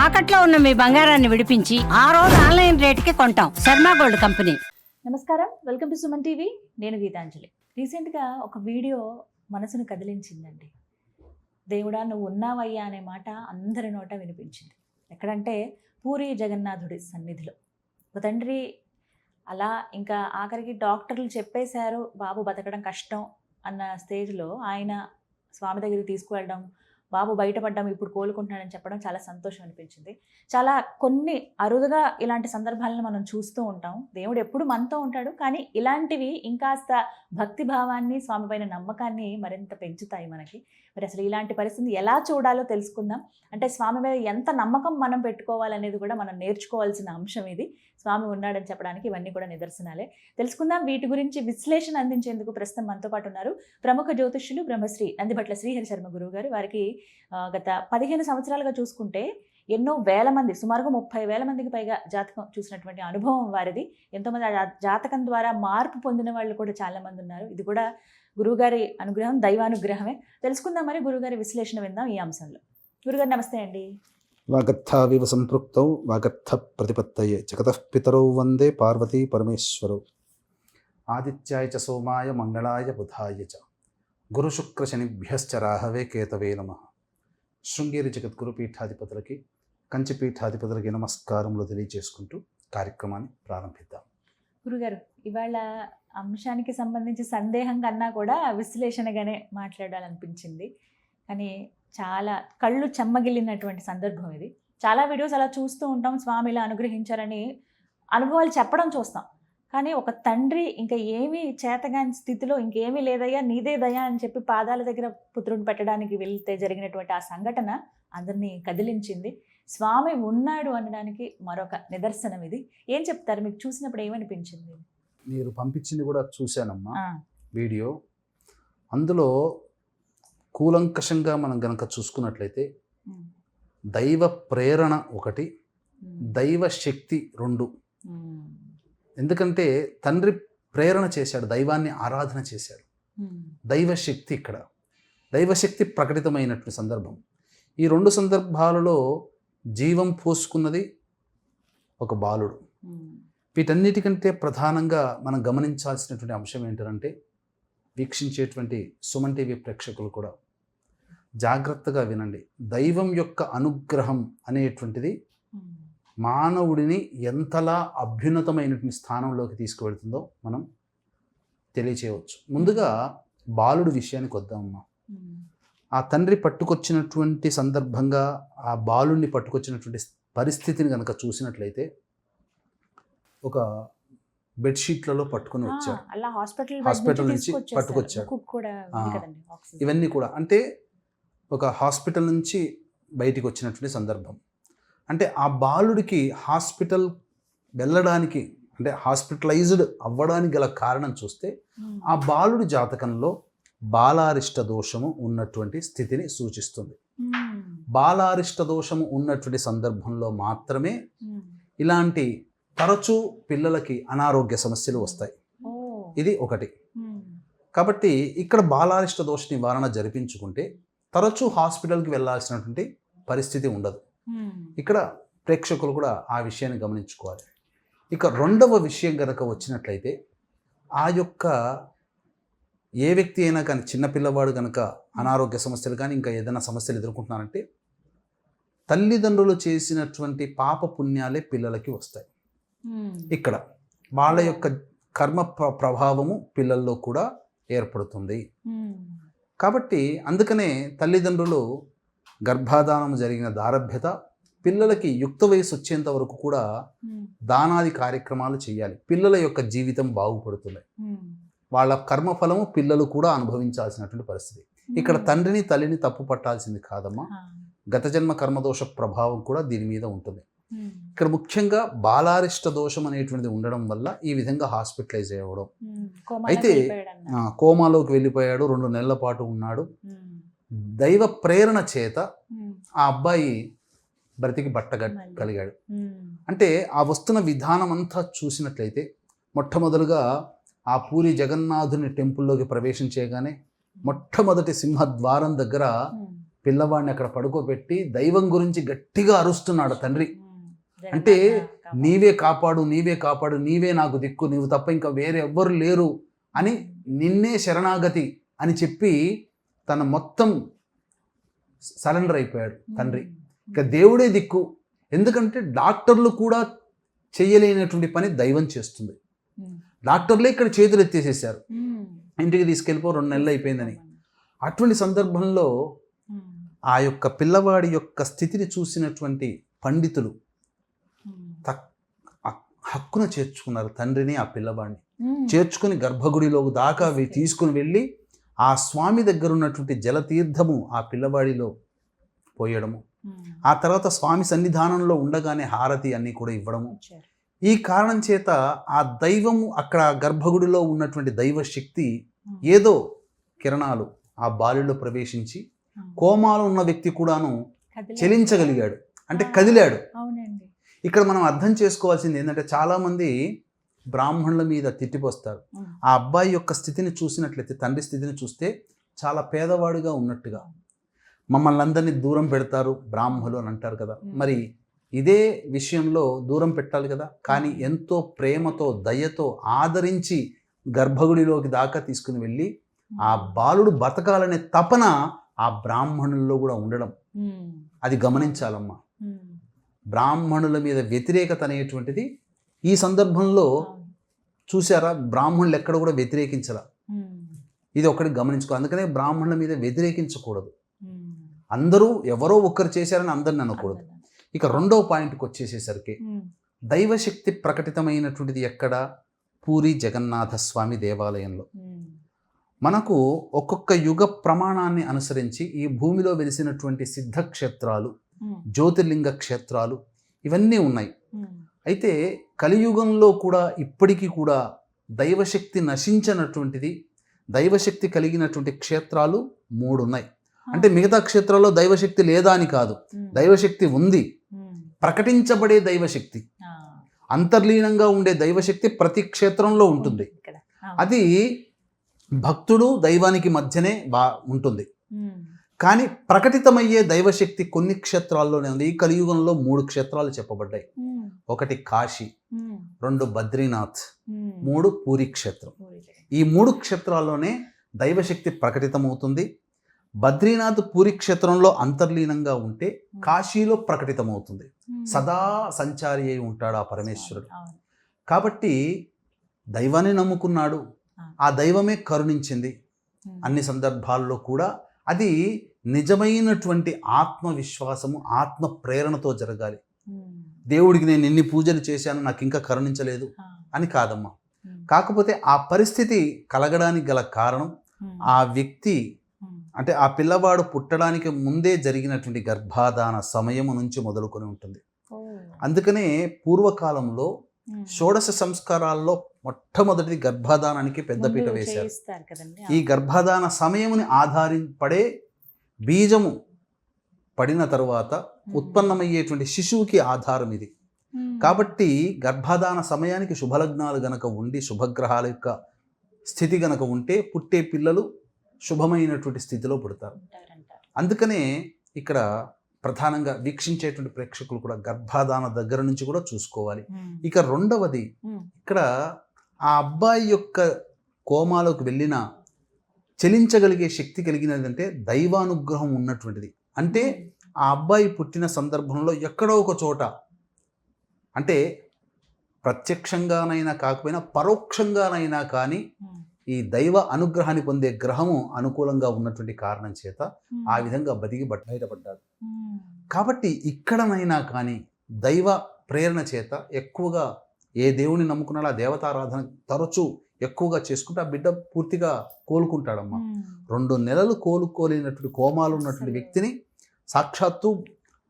తాకట్లో ఉన్న మీ బంగారాన్ని విడిపించి ఆ రోజు ఆన్లైన్ రేటుకి కొంటాం. Sharma gold company. నమస్కారం, వెల్కమ్ టు సుమన్ టీవీ. నేను గీతాంజలి. రీసెంట్గా ఒక వీడియో మనసును కదిలించిందండి. దేవుడా నువ్వు ఉన్నావయ్యా అనే మాట అందరి నోట వినిపించింది. ఎక్కడంటే పూరి జగన్నాథుడి సన్నిధిలో. ఒక తండ్రి అలా ఇంకా ఆఖరికి డాక్టర్లు చెప్పేశారు బాబు బతకడం కష్టం అన్న స్టేజ్లో ఆయన స్వామి దగ్గరికి తీసుకువెళ్ళడం, బాబు బయటపడ్డాం ఇప్పుడు కోలుకుంటున్నాడని చెప్పడం చాలా సంతోషం అనిపించింది. చాలా కొన్ని అరుదుగా ఇలాంటి సందర్భాలను మనం చూస్తూ ఉంటాం. దేవుడు ఎప్పుడు మనతో ఉంటాడు, కానీ ఇలాంటివి ఇంకాస్త భక్తి భావాన్ని, స్వామి పైన నమ్మకాన్ని మరింత పెంచుతాయి మనకి. మరి అసలు ఇలాంటి పరిస్థితిని ఎలా చూడాలో తెలుసుకుందాం. అంటే స్వామి మీద ఎంత నమ్మకం మనం పెట్టుకోవాలనేది కూడా మనం నేర్చుకోవాల్సిన అంశం ఇది. స్వామి ఉన్నాడని చెప్పడానికి ఇవన్నీ కూడా నిదర్శనాలే. తెలుసుకుందాం. వీటి గురించి విశ్లేషణ అందించేందుకు ప్రస్తుతం మనతో పాటు ఉన్నారు ప్రముఖ జ్యోతిష్యులు బ్రహ్మశ్రీ నందిబట్ల శ్రీహరి శర్మ గురువు గారు. వారికి గత 15 సంవత్సరాలుగా చూసుకుంటే ఎన్నో వేల మంది, సుమారుగా 30,000 మందికి పైగా జాతకం చూసినటువంటి అనుభవం వారిది. ఎంతోమంది జాతకం ద్వారా మార్పు పొందిన వాళ్ళు కూడా చాలామంది ఉన్నారు. ఇది కూడా గురువుగారి అనుగ్రహం, దైవానుగ్రహమే. తెలుసుకుందాం. మరి గురువుగారి విశ్లేషణ విందాం ఈ అంశంలో. గురుగారు నమస్తే అండి. వాగర్థావివ సంపృక్తౌ వాగర్థ ప్రతిపత్తయే జగతః పితరౌ వందే పార్వతీ పరమేశ్వరౌ. ఆదిత్యాయ చ సోమాయ మంగళాయ బుధాయ చ గురు శుక్ర శనిభ్యశ్చ రాహవే కేతవే నమః. శృంగేరి జగద్గురు పీఠాధిపతులకి, కంచి పీఠాధిపతులకి నమస్కారములు తెలియజేసుకుంటూ కార్యక్రమాన్ని ప్రారంభిద్దాం. గురుగారు, ఇవాళ అంశానికి సంబంధించి సందేహం కన్నా కూడా విశ్లేషణగానే మాట్లాడాలనిపించింది. కానీ చాలా కళ్ళు చెమ్మగిల్లినటువంటి సందర్భం ఇది. చాలా వీడియోస్ అలా చూస్తూ ఉంటాం, స్వామి ఇలా అనుగ్రహించారని అనుభవాలు చెప్పడం చూస్తాం. కానీ ఒక తండ్రి ఇంకా ఏమీ చేతగాని స్థితిలో ఇంకేమీ లేదయ్యా నీదే దయా అని చెప్పి పాదాల దగ్గర పుత్రుడిని పెట్టడానికి వెళ్తే జరిగినటువంటి ఆ సంఘటన అందరినీ కదిలించింది. స్వామి ఉన్నాడు అనడానికి మరొక నిదర్శనం ఇది. ఏం చెప్తారు? మీకు చూసినప్పుడు ఏమనిపించింది? మీరు పంపించింది కూడా చూశానమ్మా వీడియో. అందులో కూలంకషంగా మనం గనక చూసుకున్నట్లయితే దైవ ప్రేరణ ఒకటి, దైవ శక్తి రెండు. ఎందుకంటే తండ్రి ప్రేరణ చేశాడు, దైవాన్ని ఆరాధన చేశాడు. దైవశక్తి ఇక్కడ దైవశక్తి ప్రకటితమైనటువంటి సందర్భం. ఈ రెండు సందర్భాలలో జీవం పోసుకున్నది ఒక బాలుడు. వీటన్నిటికంటే ప్రధానంగా మనం గమనించాల్సినటువంటి అంశం ఏంటంటే, వీక్షించేటువంటి సుమన్ టీవీ ప్రేక్షకులు కూడా జాగ్రత్తగా వినండి. దైవం యొక్క అనుగ్రహం అనేటువంటిది మానవుడిని ఎంతలా అభ్యున్నతమైనటువంటి స్థానంలోకి తీసుకువెళ్తుందో మనం తెలియచేయవచ్చు. ముందుగా బాలుడి విషయానికి వద్దామమ్మా. ఆ తండ్రి పట్టుకొచ్చినటువంటి సందర్భంగా ఆ బాలుడిని పట్టుకొచ్చినటువంటి పరిస్థితిని కనుక చూసినట్లయితే ఒక బెడ్షీట్లలో పట్టుకుని వచ్చాడు, హాస్పిటల్ నుంచి పట్టుకొచ్చాడు. ఇవన్నీ కూడా అంటే ఒక హాస్పిటల్ నుంచి బయటికి వచ్చినటువంటి సందర్భం. అంటే ఆ బాలుడికి హాస్పిటల్ వెళ్ళడానికి, అంటే హాస్పిటలైజ్డ్ అవ్వడానికి గల కారణం చూస్తే ఆ బాలుడి జాతకంలో బాలారిష్ట దోషము ఉన్నటువంటి స్థితిని సూచిస్తుంది. బాలారిష్ట దోషము ఉన్నటువంటి సందర్భంలో మాత్రమే ఇలాంటి తరచూ పిల్లలకి అనారోగ్య సమస్యలు వస్తాయి. ఇది ఒకటి. కాబట్టి ఇక్కడ బాలారిష్ట దోష నివారణ జరిపించుకుంటే తరచూ హాస్పిటల్కి వెళ్ళాల్సినటువంటి పరిస్థితి ఉండదు. ఇక్కడ ప్రేక్షకులు కూడా ఆ విషయాన్ని గమనించుకోవాలి. ఇక రెండవ విషయం కనుక వచ్చినట్లయితే, ఆ యొక్క ఏ వ్యక్తి అయినా కానీ, చిన్నపిల్లవాడు కనుక అనారోగ్య సమస్యలు కానీ ఇంకా ఏదైనా సమస్యలు ఎదుర్కొంటున్నారంటే తల్లిదండ్రులు చేసినటువంటి పాప పుణ్యాలే పిల్లలకి వస్తాయి. ఇక్కడ వాళ్ళ యొక్క కర్మ ప్రభావము పిల్లల్లో కూడా ఏర్పడుతుంది. కాబట్టి అందుకనే తల్లిదండ్రులు గర్భాధానం జరిగిన దారభ్యత, పిల్లలకి యుక్త వయసు వచ్చేంత వరకు కూడా దానాది కార్యక్రమాలు చేయాలి. పిల్లల యొక్క జీవితం బాగుపడుతుంది. వాళ్ళ కర్మఫలము పిల్లలు కూడా అనుభవించాల్సినటువంటి పరిస్థితి. ఇక్కడ తండ్రిని తల్లిని తప్పు పట్టాల్సింది కాదమ్మా. గత జన్మ కర్మదోష ప్రభావం కూడా దీని మీద ఉంటుంది. ఇక్కడ ముఖ్యంగా బాలారిష్ట దోషం అనేటువంటిది ఉండడం వల్ల ఈ విధంగా హాస్పిటలైజ్ అవ్వడం. అయితే కోమాలోకి వెళ్ళిపోయాడు, 2 నెలల పాటు ఉన్నాడు. దైవ ప్రేరణ చేత ఆ అబ్బాయి బ్రతికి బట్టగలిగాడు. అంటే ఆ వస్తున్న విధానం అంతా చూసినట్లయితే, మొట్టమొదలుగా ఆ పూరి జగన్నాథుని టెంపుల్లోకి ప్రవేశించేయగానే మొట్టమొదటి సింహద్వారం దగ్గర పిల్లవాడిని అక్కడ పడుకోబెట్టి దైవం గురించి గట్టిగా అరుస్తున్నాడు తండ్రి. అంటే నీవే కాపాడు, నీవే కాపాడు, నీవే నాకు దిక్కు, నీవు తప్ప ఇంకా వేరే ఎవ్వరు లేరు అని, నిన్నే శరణాగతి అని చెప్పి తన మొత్తం సరెండర్ అయిపోయాడు తండ్రి. ఇక దేవుడే దిక్కు. ఎందుకంటే డాక్టర్లు కూడా చేయలేనటువంటి పని దైవం చేస్తుంది. డాక్టర్లే ఇక్కడ చేతులు ఎత్తేసేసారు, ఇంటికి తీసుకెళ్ళిపో 2 నెలలు అయిపోయిందని. అటువంటి సందర్భంలో ఆ యొక్క పిల్లవాడి యొక్క స్థితిని చూసినటువంటి పండితులు హక్కున చేర్చుకున్నారు తండ్రిని, ఆ పిల్లవాడిని చేర్చుకుని గర్భగుడిలో దాకా తీసుకుని వెళ్ళి ఆ స్వామి దగ్గర ఉన్నటువంటి జలతీర్థము ఆ పిల్లవాడిలో పోయడము, ఆ తర్వాత స్వామి సన్నిధానంలో ఉండగానే హారతి అన్నీ కూడా ఇవ్వడము. ఈ కారణం చేత ఆ దైవము, అక్కడ గర్భగుడిలో ఉన్నటువంటి దైవ శక్తి ఏదో కిరణాలు ఆ బాలులో ప్రవేశించి కోమాలో ఉన్న వ్యక్తి కూడాను చలించగలిగాడు, అంటే కదిలాడు. ఇక్కడ మనం అర్థం చేసుకోవాల్సింది ఏంటంటే, చాలామంది బ్రాహ్మణుల మీద తిట్టిపోస్తారు. ఆ అబ్బాయి యొక్క స్థితిని చూసినట్లయితే, తండ్రి స్థితిని చూస్తే చాలా పేదవాడుగా ఉన్నట్టుగా, మమ్మల్ని అందరినీ దూరం పెడతారు బ్రాహ్మణులు అని అంటారు కదా. మరి ఇదే విషయంలో దూరం పెట్టాలి కదా, కానీ ఎంతో ప్రేమతో దయతో ఆదరించి గర్భగుడిలోకి దాకా తీసుకుని వెళ్ళి ఆ బాలుడు బతకాలనే తపన ఆ బ్రాహ్మణుల్లో కూడా ఉండడం, అది గమనించాలమ్మా. బ్రాహ్మణుల మీద వ్యతిరేకత అనేటువంటిది ఈ సందర్భంలో చూసారా, బ్రాహ్మణులు ఎక్కడ కూడా వ్యతిరేకించరా, ఇది ఒకటి గమనించుకో. అందుకనే బ్రాహ్మణుల మీద వ్యతిరేకించకూడదు, అందరూ ఎవరో ఒక్కరు చేశారని అందరిని అనకూడదు. ఇక 2వ పాయింట్కి వచ్చేసేసరికి, దైవశక్తి ప్రకటితమైనటువంటిది ఎక్కడ? పూరి జగన్నాథ స్వామి దేవాలయంలో. మనకు ఒక్కొక్క యుగ ప్రమాణాన్ని అనుసరించి ఈ భూమిలో వెలిసినటువంటి సిద్ధక్షేత్రాలు, జ్యోతిర్లింగ క్షేత్రాలు ఇవన్నీ ఉన్నాయి. అయితే కలియుగంలో కూడా ఇప్పటికీ కూడా దైవశక్తి నశించినటువంటిది, దైవశక్తి కలిగినటువంటి క్షేత్రాలు 3 ఉన్నాయి. అంటే మిగతా క్షేత్రాల్లో దైవశక్తి లేదా అని కాదు, దైవశక్తి ఉంది. ప్రకటించబడే దైవశక్తి, అంతర్లీనంగా ఉండే దైవశక్తి ప్రతి క్షేత్రంలో ఉంటుంది. అది భక్తుడు దైవానికి మధ్యనే ఉంటుంది. కానీ ప్రకటితమయ్యే దైవశక్తి కొన్ని క్షేత్రాల్లోనే ఉంది. ఈ కలియుగంలో 3 క్షేత్రాలు చెప్పబడ్డాయి. 1 కాశీ, 2 బద్రీనాథ్, 3 పూరి క్షేత్రం. ఈ 3 క్షేత్రాల్లోనే దైవశక్తి ప్రకటితమవుతుంది. బద్రీనాథ్ పూరి క్షేత్రంలో అంతర్లీనంగా ఉంటే కాశీలో ప్రకటితమవుతుంది. సదా సంచారి అయి ఉంటాడు ఆ పరమేశ్వరుడు. కాబట్టి దైవాన్ని నమ్ముకున్నాడు, ఆ దైవమే కరుణించింది అన్ని సందర్భాల్లో కూడా. అది నిజమైనటువంటి ఆత్మవిశ్వాసము, ఆత్మ ప్రేరణతో జరగాలి. దేవుడికి నేను ఎన్ని పూజలు చేశాను, నాకు ఇంకా కరుణించలేదు అని కాదమ్మా. కాకపోతే ఆ పరిస్థితి కలగడానికి గల కారణం ఆ వ్యక్తి, అంటే ఆ పిల్లవాడు పుట్టడానికి ముందే జరిగినటువంటి గర్భాధాన సమయము నుంచి మొదలుకొని ఉంటుంది. అందుకనే పూర్వకాలంలో షోడశ సంస్కారాల్లో మొట్టమొదటిది గర్భాధానానికి పెద్దపీట వేశారు. ఈ గర్భాధాన సమయముని ఆధారపడే బీజము పడిన తరువాత ఉత్పన్నమయ్యేటువంటి శిశువుకి ఆధారం ఇది. కాబట్టి గర్భాధాన సమయానికి శుభలగ్నాలు గనక ఉండి, శుభగ్రహాల యొక్క స్థితి గనక ఉంటే పుట్టే పిల్లలు శుభమైనటువంటి స్థితిలో పుడతారు. అందుకనే ఇక్కడ ప్రధానంగా వీక్షించేటువంటి ప్రేక్షకులు కూడా గర్భాధాన దగ్గర నుంచి కూడా చూసుకోవాలి. ఇక 2వది, ఇక్కడ ఆ అబ్బాయి యొక్క కోమాలోకి వెళ్ళిన చలించగలిగే శక్తి కలిగినదంటే దైవానుగ్రహం ఉన్నటువంటిది. అంటే ఆ అబ్బాయి పుట్టిన సందర్భంలో ఎక్కడో ఒక చోట, అంటే ప్రత్యక్షంగానైనా కాకపోయినా పరోక్షంగానైనా కానీ ఈ దైవ అనుగ్రహాన్ని పొందే గ్రహము అనుకూలంగా ఉన్నటువంటి కారణం చేత ఆ విధంగా బయటపడ్డాడు. కాబట్టి ఇక్కడనైనా కానీ దైవ ప్రేరణ చేత ఎక్కువగా ఏ దేవుని నమ్ముకున్నాడో ఆ దేవతారాధన తరచూ ఎక్కువగా చేసుకుంటే ఆ బిడ్డ పూర్తిగా కోలుకుంటాడమ్మా. 2 నెలలు కోలుకోలేనటువంటి కోమాలు ఉన్నటువంటి వ్యక్తిని సాక్షాత్తు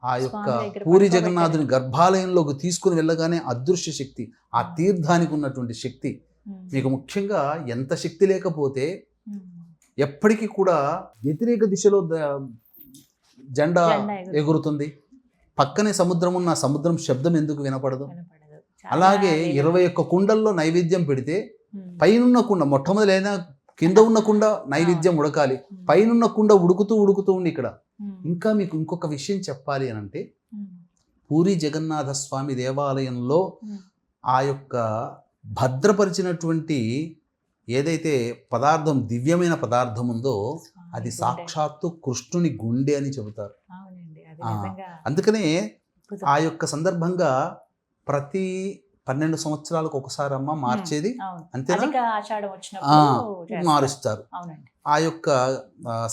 ఆ యొక్క పూరి జగన్నాథుని గర్భాలయంలోకి తీసుకుని వెళ్ళగానే అదృశ్య శక్తి, ఆ తీర్థానికి ఉన్నటువంటి శక్తి, మీకు ముఖ్యంగా ఎంత శక్తి లేకపోతే ఎప్పటికీ కూడా వ్యతిరేక దిశలో జెండా ఎగురుతుంది. పక్కనే సముద్రం ఉన్న సముద్రం శబ్దం ఎందుకు వినపడదు? అలాగే 21 కుండల్లో నైవేద్యం పెడితే పైనున్న కుండ మొట్టమొదలైనా కింద ఉన్న కుండ నైవేద్యం ఉడకాలి, పైనున్న కుండ ఉడుకుతూ ఉండి ఇక్కడ ఇంకా మీకు ఇంకొక విషయం చెప్పాలి అని అంటే, పూరి జగన్నాథ స్వామి దేవాలయంలో ఆ యొక్క భద్రపరిచినటువంటి ఏదైతే పదార్థం, దివ్యమైన పదార్థం ఉందో అది సాక్షాత్తు కృష్ణుని గుండె అని చెబుతారు. అందుకనే ఆ యొక్క సందర్భంగా ప్రతి 12 సంవత్సరాలకు ఒకసారి అమ్మ మార్చేది, అంతేనా, మారుస్తారు. ఆ యొక్క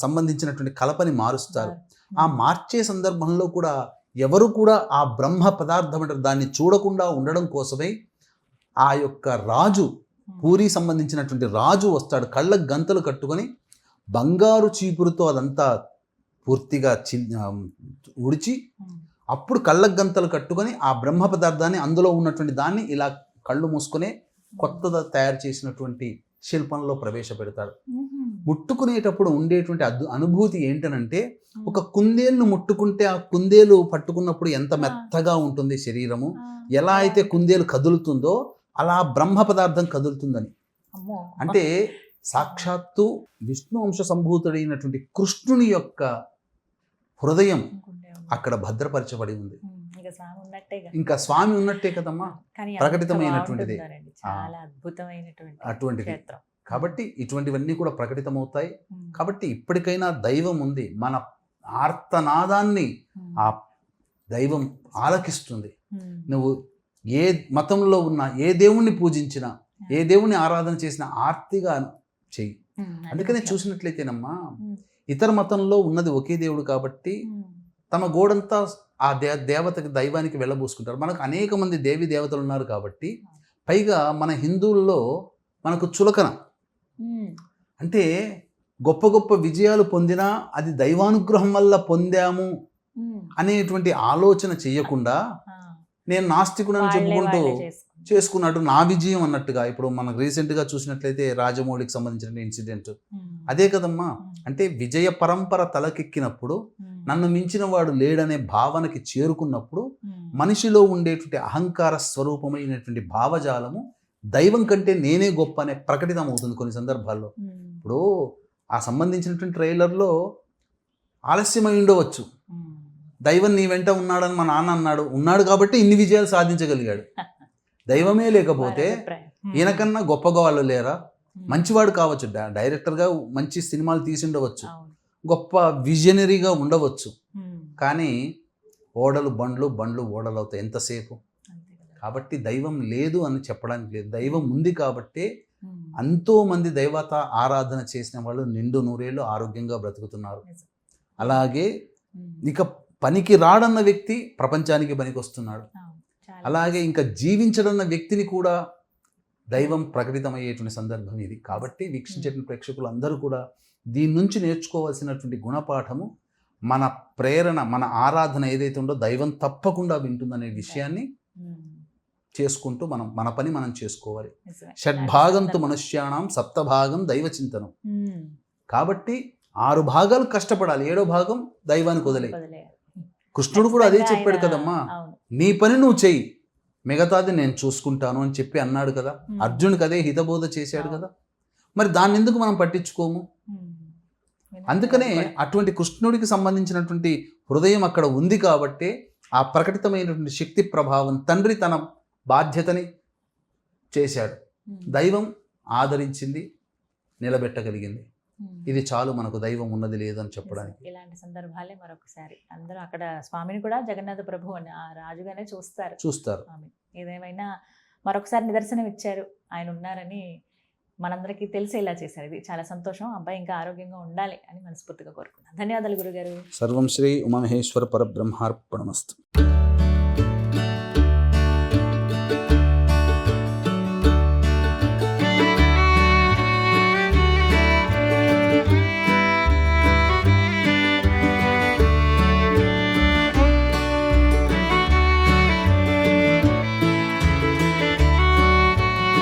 సంబంధించినటువంటి కలపని మారుస్తారు. ఆ మార్చే సందర్భంలో కూడా ఎవరు కూడా ఆ బ్రహ్మ పదార్థం అంటే దాన్ని చూడకుండా ఉండడం కోసమై ఆ యొక్క రాజు, పూరి సంబంధించినటువంటి రాజు వస్తాడు, కళ్ళకు గంతలు కట్టుకొని బంగారు చీపురుతో అదంతా పూర్తిగా ఉడిచి అప్పుడు కళ్ళకు గంతలు కట్టుకొని ఆ బ్రహ్మ పదార్థాన్ని, అందులో ఉన్నటువంటి దాన్ని ఇలా కళ్ళు మూసుకునే కొత్తగా తయారు చేసినటువంటి శిల్పంలో ప్రవేశపెడతాడు. ముట్టుకునేటప్పుడు ఉండేటువంటి అనుభూతి ఏంటనంటే, ఒక కుందేలును ముట్టుకుంటే ఆ కుందేలు పట్టుకున్నప్పుడు ఎంత మెత్తగా ఉంటుంది శరీరము, ఎలా అయితే కుందేలు కదులుతుందో అలా బ్రహ్మ పదార్థం కదులుతుందని. అంటే సాక్షాత్తు విష్ణు అంశ సంభూతుడైనటువంటి కృష్ణుని యొక్క హృదయం అక్కడ భద్రపరచబడి ఉంది. ఇంకా స్వామి ఉన్నట్టే కదమ్మా, ప్రకటితమైనటువంటిది, అటువంటిది. కాబట్టి ఇటువంటివన్నీ కూడా ప్రకటితమవుతాయి. కాబట్టి ఇప్పటికైనా దైవం ఉంది, మన ఆర్తనాదాన్ని ఆ దైవం ఆలకిస్తుంది. నువ్వు ఏ మతంలో ఉన్నా, ఏ దేవుణ్ణి పూజించినా, ఏ దేవుణ్ణి ఆరాధన చేసినా ఆర్తిగా చెయ్యి. అందుకనే చూసినట్లయితేనమ్మా, ఇతర మతంలో ఉన్నది ఒకే దేవుడు కాబట్టి తమ గోడంతా ఆ దేవతకి, దైవానికి వెళ్ళబోసుకుంటారు. మనకు అనేక మంది దేవి దేవతలు ఉన్నారు కాబట్టి, పైగా మన హిందువుల్లో మనకు చులకన అంటే గొప్ప గొప్ప విజయాలు పొందినా అది దైవానుగ్రహం వల్ల పొందాము అనేటువంటి ఆలోచన చేయకుండా, నేను నాస్తికుడని చెప్పుకుంటూ చేసుకున్నట్టు నా విజయం అన్నట్టుగా. ఇప్పుడు మనకు రీసెంట్గా చూసినట్లయితే రాజమౌళికి సంబంధించిన ఇన్సిడెంట్ అదే కదమ్మా. అంటే విజయ పరంపర తలకెక్కినప్పుడు, నన్ను మించిన వాడు లేడనే భావనకి చేరుకున్నప్పుడు, మనిషిలో ఉండేటువంటి అహంకార స్వరూపమైనటువంటి భావజాలము దైవం కంటే నేనే గొప్ప అనే ప్రకటితం అవుతుంది కొన్ని సందర్భాల్లో. ఇప్పుడు ఆ సంబంధించినటువంటి ట్రైలర్లో ఆలస్యమై ఉండవచ్చు, దైవం నీ వెంట ఉన్నాడని మా నాన్న ఉన్నాడు కాబట్టి ఇన్ని విజయాలు సాధించగలిగాడు. దైవమే లేకపోతే ఈయనకన్నా గొప్పగా వాళ్ళు లేరా? మంచివాడు కావచ్చు, డైరెక్టర్గా మంచి సినిమాలు తీసి ఉండవచ్చు, గొప్ప విజనరీగా ఉండవచ్చు, కానీ ఓడలు బండ్లు, బండ్లు ఓడలు అవుతాయి ఎంతసేపు. కాబట్టి దైవం లేదు అని చెప్పడానికి లేదు, దైవం ఉంది కాబట్టి ఎంతోమంది దైవత ఆరాధన చేసిన వాళ్ళు నిండు నూరేళ్ళు ఆరోగ్యంగా బ్రతుకుతున్నారు. అలాగే ఇక పనికి రాడన్న వ్యక్తి ప్రపంచానికి పనికి వస్తున్నాడు. అలాగే ఇంకా జీవించడన్న వ్యక్తిని కూడా దైవం ప్రకటితమయ్యేటువంటి సందర్భం ఇది. కాబట్టి వీక్షించేటువంటి ప్రేక్షకులు అందరూ కూడా దీని నుంచి నేర్చుకోవాల్సినటువంటి గుణపాఠము, మన ప్రేరణ, మన ఆరాధన ఏదైతే ఉందో దైవం తప్పకుండా వింటుందనే విషయాన్ని చేసుకుంటూ మన పని మనం చేసుకోవాలి. షడ్భాగంతు మనుష్యాణం సప్తభాగం దైవ చింతనం. కాబట్టి 6 భాగాలు కష్టపడాలి, 7వ భాగం దైవానికి వదిలే. కృష్ణుడు కూడా అదే చెప్పాడు కదమ్మా, నీ పని నువ్వు చెయ్యి, మిగతాది నేను చూసుకుంటాను అని చెప్పి అన్నాడు కదా. అర్జునుడికి అదే హితబోధ చేశాడు కదా. మరి దాన్ని ఎందుకు మనం పట్టించుకోము? అందుకనే అటువంటి కృష్ణుడికి సంబంధించినటువంటి హృదయం అక్కడ ఉంది కాబట్టి ఆ ప్రకటితమైనటువంటి శక్తి ప్రభావం, తండ్రి తన బాధ్యతని చేశాడు, దైవం ఆదరించింది, నిలబెట్టగలిగింది. ఇది చాలు మనకు దైవం ఉన్నది లేదని చెప్పడానికి. ఇలాంటి సందర్భాలే మరొకసారి అందరూ అక్కడ స్వామిని కూడా జగన్నాథ ప్రభు అని ఆ రాజుగానే చూస్తారు. ఏదేమైనా మరొకసారి నిదర్శనం ఇచ్చారు, ఆయన ఉన్నారని మనందరికీ తెలిసేలా చేశారు. ఇది చాలా సంతోషం. అబ్బాయి ఇంకా ఆరోగ్యంగా ఉండాలి అని మనస్ఫూర్తిగా కోరుకున్నాను. ధన్యవాదాలు గురుగారు. సర్వం శ్రీ ఉమామహేశ్వర పరబ్రహ్మార్పణమస్తు.